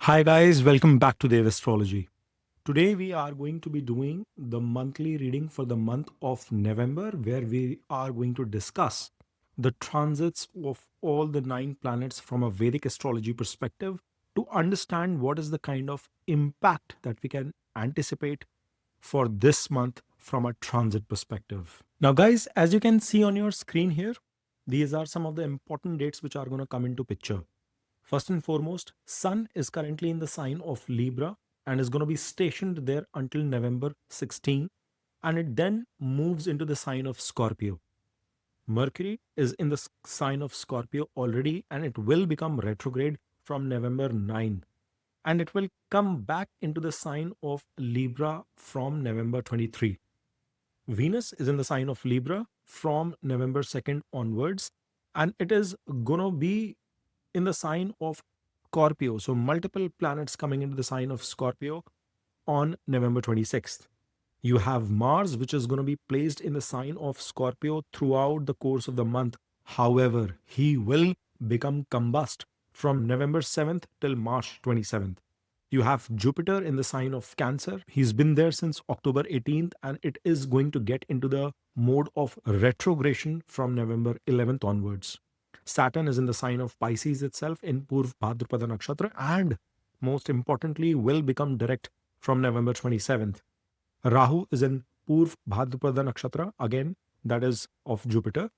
Hi guys, welcome back to Vedic Astrology. Today we are going to be doing the monthly reading for the month of November, where we are going to discuss the transits of all the 9 planets from a Vedic astrology perspective to understand what is the kind of impact that we can anticipate for this month from a transit perspective. Now guys, as you can see on your screen here, these are some of the important dates which are going to come into picture. First and foremost, Sun is currently in the sign of Libra and is going to be stationed there until November 16, and it then moves into the sign of Scorpio. Mercury is in the sign of Scorpio already, and it will become retrograde from November 9, and it will come back into the sign of Libra from November 23. Venus is in the sign of Libra from November 2nd onwards, and it is going to be in the sign of Scorpio. So, multiple planets coming into the sign of Scorpio on November 26th. You have Mars, which is going to be placed in the sign of Scorpio throughout the course of the month. However, he will become combust from November 7th till March 27th. You have Jupiter in the sign of Cancer. He's been there since October 18th, and it is going to get into the mode of retrogression from November 11th onwards. Saturn is in the sign of Pisces itself in Purv Bhadrapada Nakshatra, and most importantly, will become direct from November 27th. Rahu is in Purv Bhadrapada Nakshatra, again, that is of Jupiter,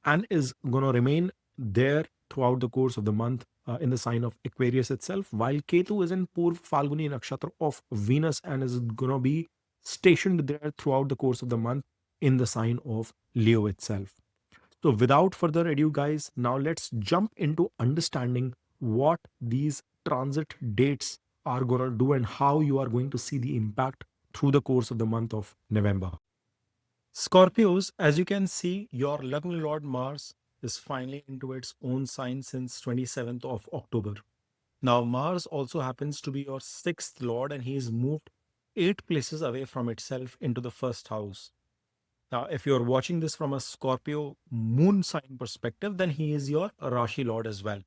and is going to remain there throughout the course of the month in the sign of Aquarius itself, while Ketu is in Purv Falguni Nakshatra of Venus and is going to be stationed there throughout the course of the month in the sign of Leo itself. So, without further ado, guys, now let's jump into understanding what these transit dates are going to do and how you are going to see the impact through the course of the month of November. Scorpios, as you can see, your Lagna Lord Mars is finally into its own sign since 27th of October. Now, Mars also happens to be your sixth lord, and he's moved 8 places away from itself into the first house. Now, if you're watching this from a Scorpio moon sign perspective, then he is your Rashi Lord as well.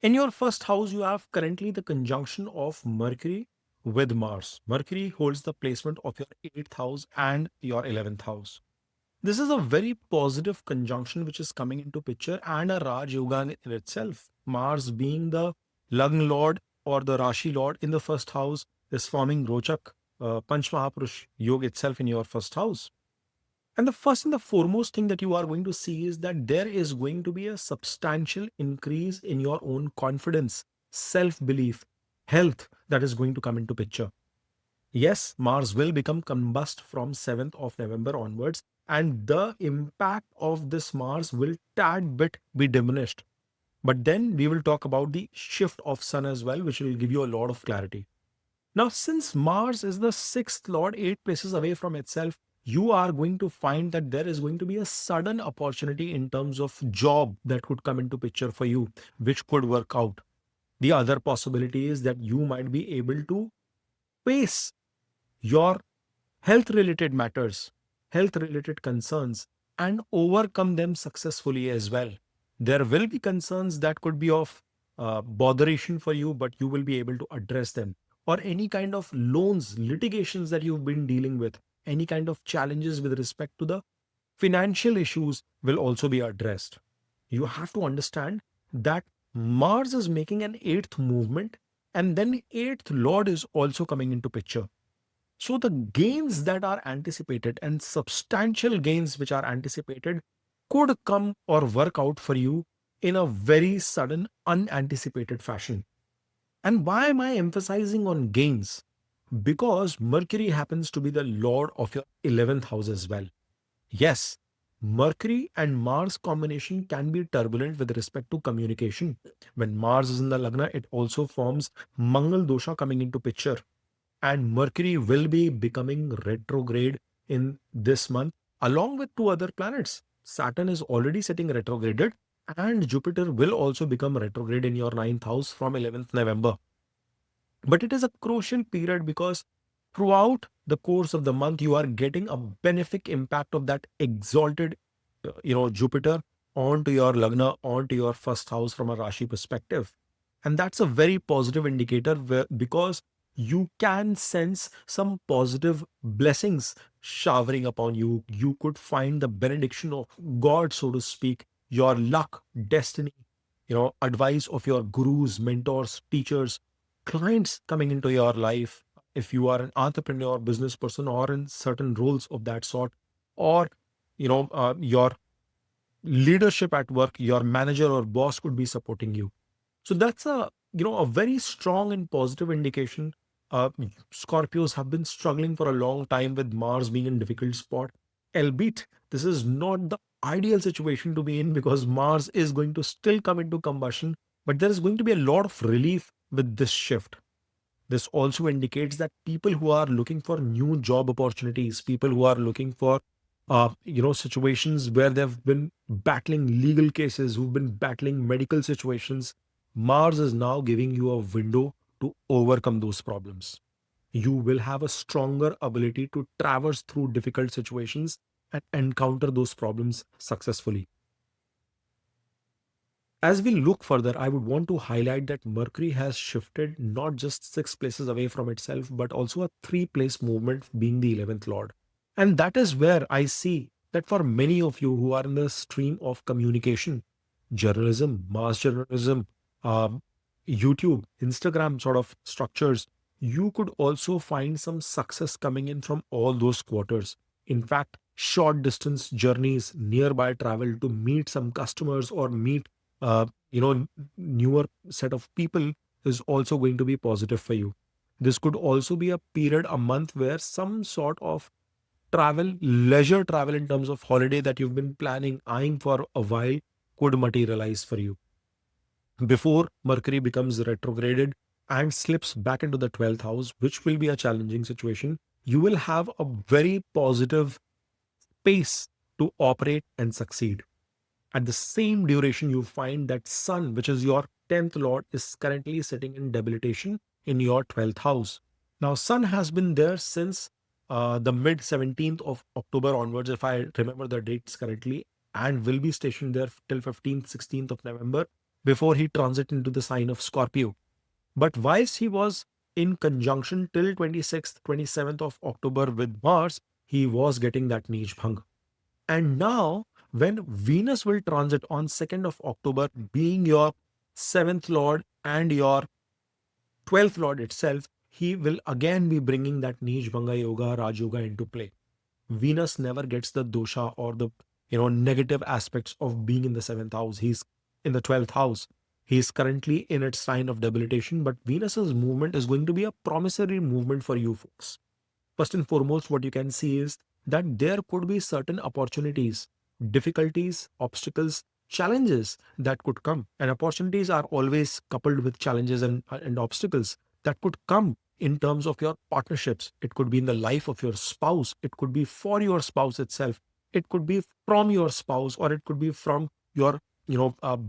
In your first house, you have currently the conjunction of Mercury with Mars. Mercury holds the placement of your 8th house and your 11th house. This is a very positive conjunction which is coming into picture and a Raj Yoga in itself. Mars being the Lagna Lord or the Rashi Lord in the first house is forming Rochak, Panch Mahapurush Yoga itself in your first house. And the first and the foremost thing that you are going to see is that there is going to be a substantial increase in your own confidence, self belief, health that is going to come into picture. Yes, Mars will become combust from 7th of November onwards, and the impact of this Mars will tad bit be diminished. But then we will talk about the shift of Sun as well, which will give you a lot of clarity. Now, since Mars is the sixth lord, 8 places away from itself, you are going to find that there is going to be a sudden opportunity in terms of job that could come into picture for you, which could work out. The other possibility is that you might be able to face your health related matters, health related concerns, and overcome them successfully as well. There will be concerns that could be of botheration for you, but you will be able to address them. Or any kind of loans, litigations that you've been dealing with, any kind of challenges with respect to the financial issues will also be addressed. You have to understand that Mars is making an eighth movement, and then eighth lord is also coming into picture. So the gains that are anticipated and substantial gains which are anticipated could come or work out for you in a very sudden, unanticipated fashion. And why am I emphasizing on gains? Because Mercury happens to be the lord of your 11th house as well. Yes, Mercury and Mars combination can be turbulent with respect to communication. When Mars is in the Lagna, it also forms Mangal dosha coming into picture, and Mercury will be becoming retrograde in this month, along with 2 other planets. Saturn is already sitting retrograded, and Jupiter will also become retrograde in your ninth house from 11th November. But it is a crucial period because throughout the course of the month, you are getting a benefic impact of that exalted, Jupiter onto your Lagna, onto your first house from a Rashi perspective. And that's a very positive indicator because you can sense some positive blessings showering upon you. You could find the benediction of God, so to speak, your luck, destiny, advice of your gurus, mentors, teachers, clients coming into your life. If you are an entrepreneur, business person, or in certain roles of that sort, or your leadership at work, your manager or boss could be supporting you. So that's a very strong and positive indication. Scorpios have been struggling for a long time with Mars being in difficult spot. Albeit this is not the ideal situation to be in, because Mars is going to still come into combustion, but there is going to be a lot of relief with this shift. This also indicates that people who are looking for new job opportunities, people who are looking for, situations where they've been battling legal cases, who've been battling medical situations, Mars is now giving you a window to overcome those problems. You will have a stronger ability to traverse through difficult situations and encounter those problems successfully. As we look further, I would want to highlight that Mercury has shifted not just 6 places away from itself, but also a 3 place movement, being the 11th Lord. And that is where I see that for many of you who are in the stream of communication, journalism, mass journalism, um, YouTube, Instagram sort of structures, you could also find some success coming in from all those quarters. In fact, short distance journeys, nearby travel to meet some customers or meet newer set of people is also going to be positive for you. This could also be a period, a month, where some sort of travel, leisure travel in terms of holiday that you've been planning, eyeing for a while, could materialize for you. Before Mercury becomes retrograded and slips back into the 12th house, which will be a challenging situation, you will have a very positive pace to operate and succeed. At the same duration, you find that Sun, which is your 10th lord, is currently sitting in debilitation in your 12th house. Now, Sun has been there since the mid 17th of October onwards, if I remember the dates correctly, and will be stationed there till 15th, 16th of November before he transits into the sign of Scorpio. But whilst he was in conjunction till 26th, 27th of October with Mars, he was getting that Neej Bhang. And now, when Venus will transit on 2nd of October, being your 7th lord and your 12th lord itself, he will again be bringing that Nij Bhanga Yoga, Raj Yoga into play. Venus never gets the dosha or the negative aspects of being in the 7th house. He's in the 12th house. He's currently in its sign of debilitation, but Venus's movement is going to be a promissory movement for you folks. First and foremost, what you can see is that there could be certain opportunities, difficulties, obstacles, challenges that could come. And opportunities are always coupled with challenges and obstacles that could come in terms of your partnerships. It could be in the life of your spouse, it could be for your spouse itself, it could be from your spouse, or it could be from your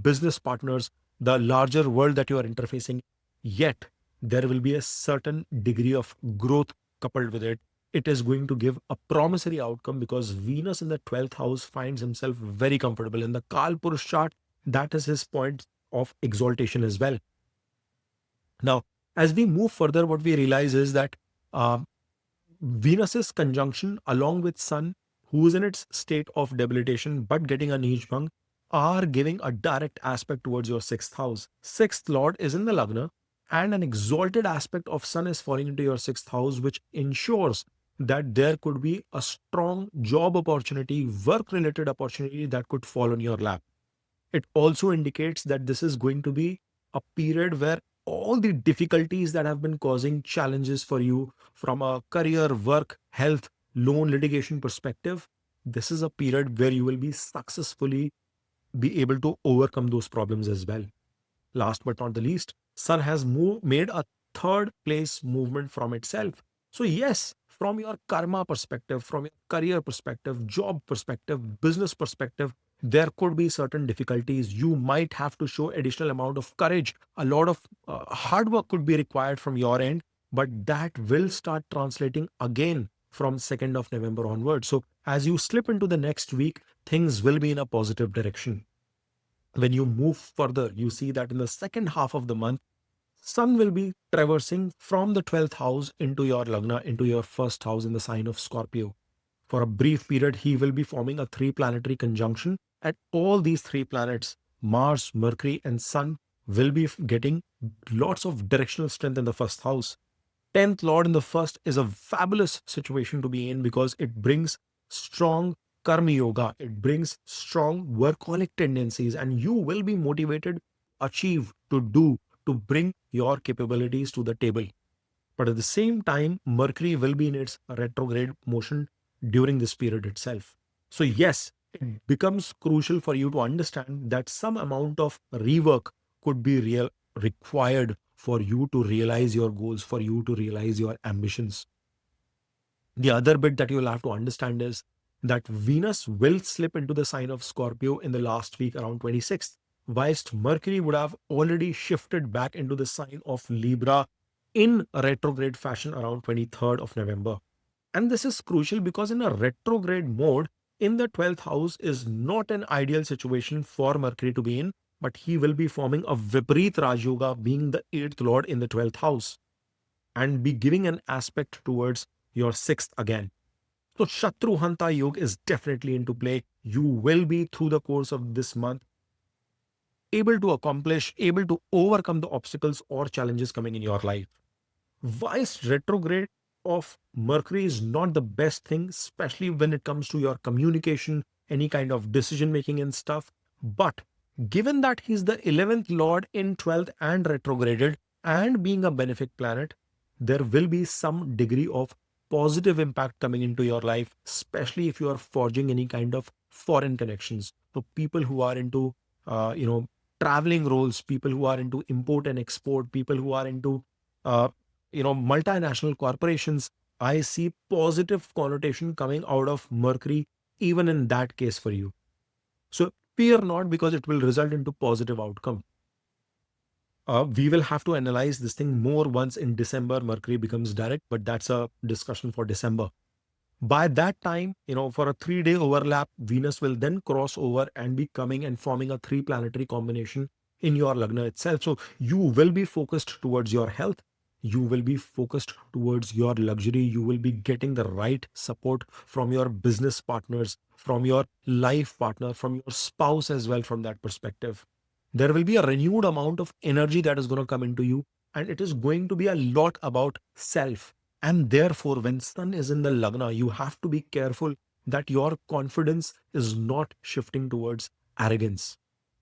business partners, the larger world that you are interfacing. Yet, there will be a certain degree of growth coupled with it. It is going to give a promissory outcome because Venus in the 12th house finds himself very comfortable. In the Kal Purush chart, that is his point of exaltation as well. Now, as we move further, what we realize is that uh, Venus's conjunction along with Sun, who is in its state of debilitation but getting a Nij Bhang, are giving a direct aspect towards your 6th house. 6th lord is in the Lagna, and an exalted aspect of Sun is falling into your 6th house, which ensures that there could be a strong job opportunity, work related opportunity that could fall on your lap. It also indicates that this is going to be a period where all the difficulties that have been causing challenges for you from a career, work, health, loan, litigation perspective, this is a period where you will be successfully be able to overcome those problems as well. Last but not the least, Sun has made a 3rd place movement from itself. So, yes, from your karma perspective, from your career perspective, job perspective, business perspective, there could be certain difficulties. You might have to show additional amount of courage. A lot of hard work could be required from your end, but that will start translating again from 2nd of November onward. So, as you slip into the next week, things will be in a positive direction. When you move further, you see that in the second half of the month, Sun will be traversing from the 12th house into your Lagna, into your first house in the sign of Scorpio. For a brief period, he will be forming a three planetary conjunction, and all these three planets, Mars, Mercury, and Sun, will be getting lots of directional strength in the first house. 10th Lord in the first is a fabulous situation to be in because it brings strong karma yoga, it brings strong workaholic tendencies, and you will be motivated, achieve, to do, to bring your capabilities to the table. But at the same time, Mercury will be in its retrograde motion during this period itself. So, yes, it becomes crucial for you to understand that some amount of rework could be required for you to realize your goals, for you to realize your ambitions. The other bit that you'll have to understand is that Venus will slip into the sign of Scorpio in the last week around 26th, whilst Mercury would have already shifted back into the sign of Libra in a retrograde fashion around 23rd of November. And this is crucial because in a retrograde mode, in the 12th house is not an ideal situation for Mercury to be in, but he will be forming a Viparit Raj Yoga, being the 8th lord in the 12th house, and be giving an aspect towards your 6th again. So Shatru Hanta Yoga is definitely into play. You will be through the course of this month able to accomplish, able to overcome the obstacles or challenges coming in your life. Whilst retrograde of Mercury is not the best thing, especially when it comes to your communication, any kind of decision making and stuff. But given that he's the 11th Lord in 12th and retrograded and being a benefic planet, there will be some degree of positive impact coming into your life, especially if you are forging any kind of foreign connections. So people who are into, uh, you know, traveling roles, people who are into import and export, people who are into uh, multinational corporations, I see positive connotation coming out of Mercury even in that case for you. So fear not, because it will result into positive outcome. We will have to analyze this thing more once in December Mercury becomes direct, but that's a discussion for December. By that time, for a 3 day overlap, Venus will then cross over and be coming and forming a three planetary combination in your Lagna itself. So you will be focused towards your health. You will be focused towards your luxury. You will be getting the right support from your business partners, from your life partner, from your spouse as well. From that perspective, there will be a renewed amount of energy that is going to come into you, and it is going to be a lot about self. And therefore, when Sun is in the Lagna, you have to be careful that your confidence is not shifting towards arrogance.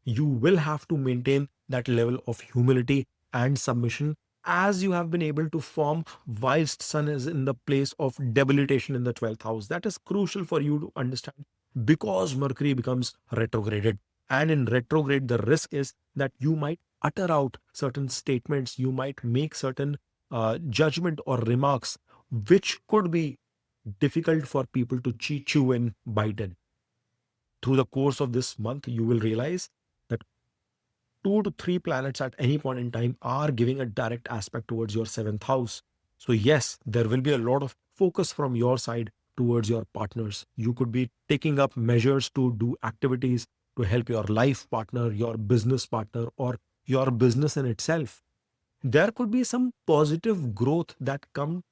You will have to maintain that level of humility and submission, as you have been able to form whilst Sun is in the place of debilitation in the 12th house. That is crucial for you to understand, because Mercury becomes retrograded. And in retrograde, the risk is that you might utter out certain statements, you might make certain judgment or remarks which could be difficult for people to chew and bite in. Through the course of this month, you will realize that 2 to 3 planets at any point in time are giving a direct aspect towards your seventh house. So, yes, there will be a lot of focus from your side towards your partners. You could be taking up measures to do activities to help your life partner, your business partner, or your business in itself. There could be some positive growth that can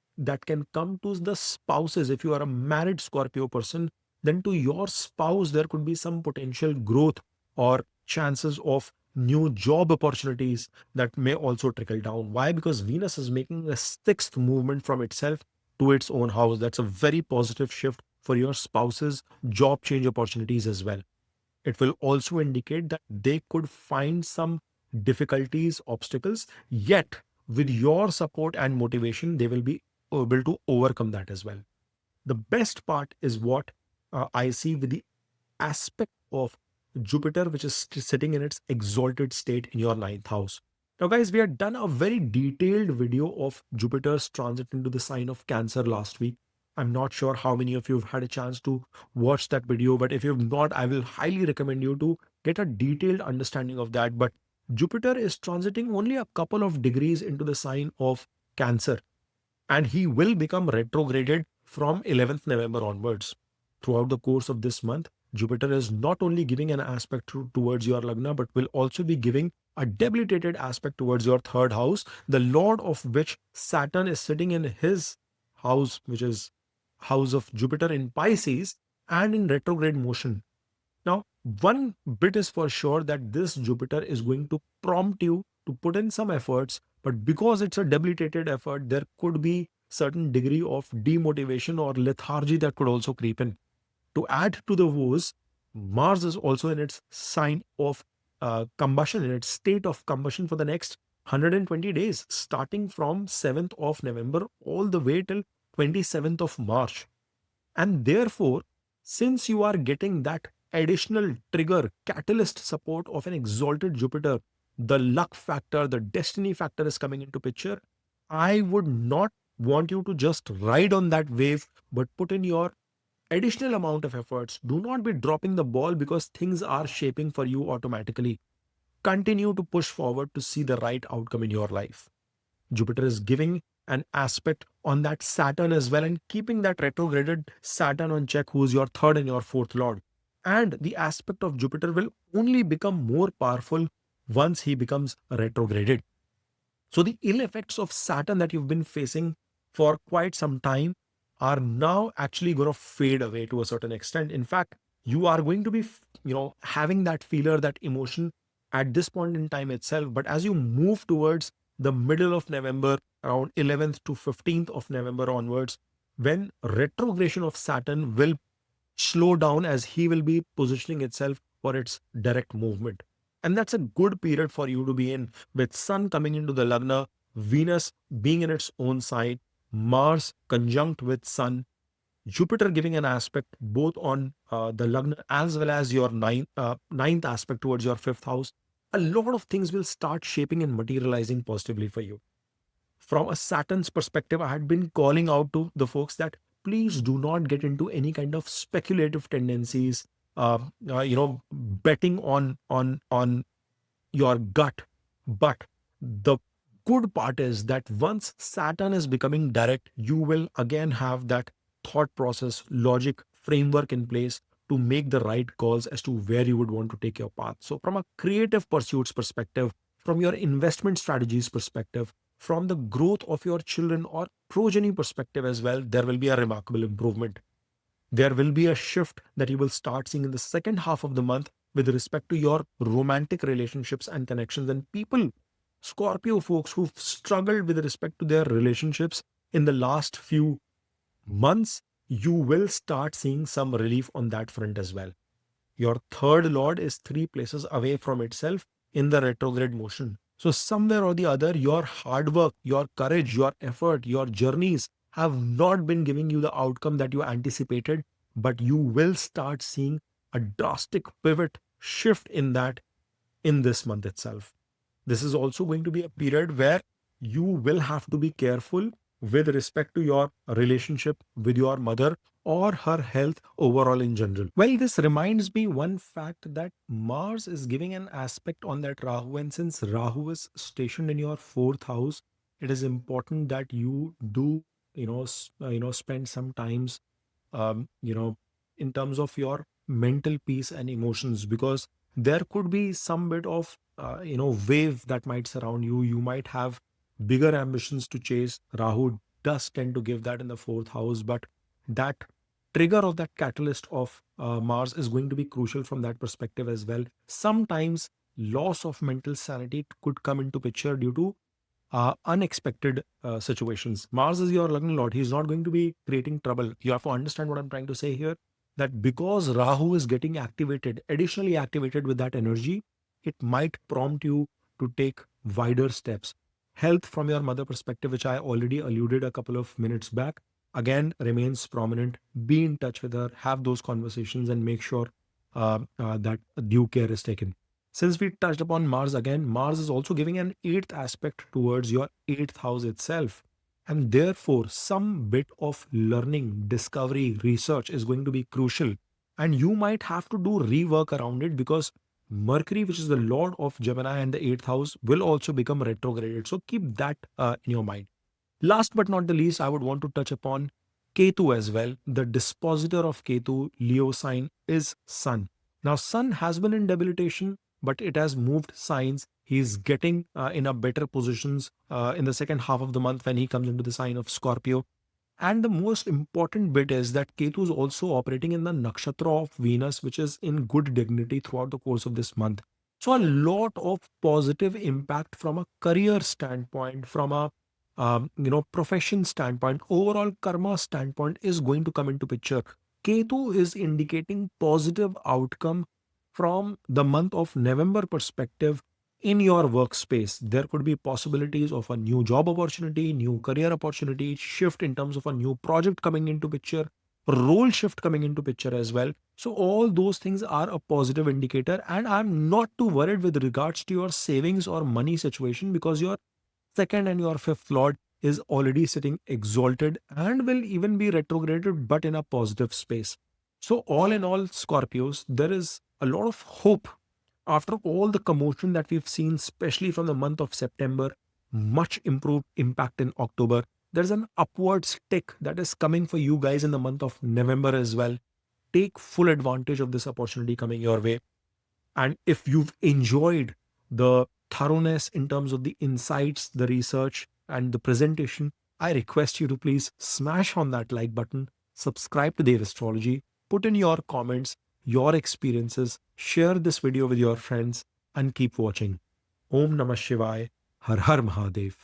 come to the spouses. If you are a married Scorpio person, then to your spouse there could be some potential growth or chances of new job opportunities that may also trickle down. Why? Because Venus is making a sixth movement from itself to its own house. That's a very positive shift for your spouse's job change opportunities as well. It will also indicate that they could find some difficulties, obstacles, yet with your support and motivation, they will be able to overcome that as well. The best part is what I see with the aspect of Jupiter, which is sitting in its exalted state in your ninth house. Now, guys, we had done a very detailed video of Jupiter's transit into the sign of Cancer last week. I'm not sure how many of you have had a chance to watch that video, but if you've not, I will highly recommend you to get a detailed understanding of that. But Jupiter is transiting only a couple of degrees into the sign of Cancer, and he will become retrograded from 11th November onwards. Throughout the course of this month, Jupiter is not only giving an aspect towards your Lagna, but will also be giving a debilitated aspect towards your third house, the Lord of which Saturn is sitting in his house, which is house of Jupiter in Pisces and in retrograde motion. Now, one bit is for sure that this Jupiter is going to prompt you to put in some efforts, but because it's a debilitated effort, there could be certain degree of demotivation or lethargy that could also creep in. To add to the woes, Mars is also in its sign of combustion, in its state of combustion for the next 120 days, starting from 7th of November all the way till 27th of March. And therefore, since you are getting that additional trigger, catalyst support of an exalted Jupiter, the luck factor, the destiny factor is coming into picture. I would not want you to just ride on that wave, but put in your additional amount of efforts. Do not be dropping the ball because things are shaping for you automatically. Continue to push forward to see the right outcome in your life. Jupiter is giving an aspect on that Saturn as well and keeping that retrograded Saturn on check, who's your third and your fourth lord. And the aspect of Jupiter will only become more powerful once he becomes retrograded. So the ill effects of Saturn that you've been facing for quite some time are now actually going to fade away to a certain extent. In fact, you are going to be, having that feeler, that emotion at this point in time itself. But as you move towards the middle of November, around 11th to 15th of November onwards, when retrogression of Saturn will slow down as he will be positioning itself for its direct movement. And that's a good period for you to be in, with Sun coming into the Lagna, Venus being in its own side, Mars conjunct with Sun, Jupiter giving an aspect both on the Lagna as well as your ninth aspect towards your fifth house. A lot of things will start shaping and materializing positively for you. From a Saturn's perspective, I had been calling out to the folks that please do not get into any kind of speculative tendencies, betting on your gut. But the good part is that once Saturn is becoming direct, you will again have that thought process, logic, framework in place to make the right calls as to where you would want to take your path. So, from a creative pursuits perspective, from your investment strategies perspective, from the growth of your children or progeny perspective as well, there will be a remarkable improvement. There will be a shift that you will start seeing in the second half of the month with respect to your romantic relationships and connections. And people, Scorpio folks who've struggled with respect to their relationships in the last few months, you will start seeing some relief on that front as well. Your third lord is 3 places away from itself in the retrograde motion. So, somewhere or the other, your hard work, your courage, your effort, your journeys have not been giving you the outcome that you anticipated, but you will start seeing a drastic pivot shift in that in this month itself. This is also going to be a period where you will have to be careful with respect to your relationship with your mother or her health overall in general. Well, this reminds me one fact that Mars is giving an aspect on that Rahu, and since Rahu is stationed in your fourth house, it is important that you do, spend some times, um, you know, in terms of your mental peace and emotions, because there could be some bit of, wave that might surround you. You might have bigger ambitions to chase. Rahu does tend to give that in the fourth house, but that trigger of that catalyst of Mars is going to be crucial from that perspective as well. Sometimes loss of mental sanity could come into picture due to unexpected situations. Mars is your Lagna Lord. He's not going to be creating trouble. You have to understand what I'm trying to say here, that because Rahu is getting activated, additionally activated with that energy, it might prompt you to take wider steps. Health from your mother perspective, which I already alluded a couple of minutes back, again remains prominent. Be in touch with her, have those conversations, and make sure that due care is taken. Since we touched upon Mars again, Mars is also giving an eighth aspect towards your eighth house itself. And therefore, some bit of learning, discovery, research is going to be crucial. And you might have to do rework around it because Mercury, which is the lord of Gemini and the eighth house, will also become retrograded. So keep that in your mind. Last but not the least, I would want to touch upon Ketu as well. The dispositor of Ketu, Leo sign, is Sun. Now, Sun has been in debilitation, but it has moved signs. He's getting in a better positions in the second half of the month when he comes into the sign of Scorpio. And the most important bit is that Ketu is also operating in the nakshatra of Venus, which is in good dignity throughout the course of this month. So a lot of positive impact from a career standpoint, from a profession standpoint, overall karma standpoint is going to come into picture. Ketu is indicating positive outcome from the month of November perspective in your workspace. There could be possibilities of a new job opportunity, new career opportunity, shift in terms of a new project coming into picture, role shift coming into picture as well. So all those things are a positive indicator, and I'm not too worried with regards to your savings or money situation, because your second and your fifth lord is already sitting exalted and will even be retrograded, but in a positive space. So all in all, Scorpios, there is a lot of hope after all the commotion that we've seen, especially from the month of September. Much improved impact in October. There's an upwards tick that is coming for you guys in the month of November as well. Take full advantage of this opportunity coming your way. And if you've enjoyed the thoroughness in terms of the insights, the research, and the presentation, I request you to please smash on that like button, subscribe to Dev Astrology, put in your comments, your experiences, share this video with your friends, and keep watching. Om Namah Shivaya, Har Har Mahadev.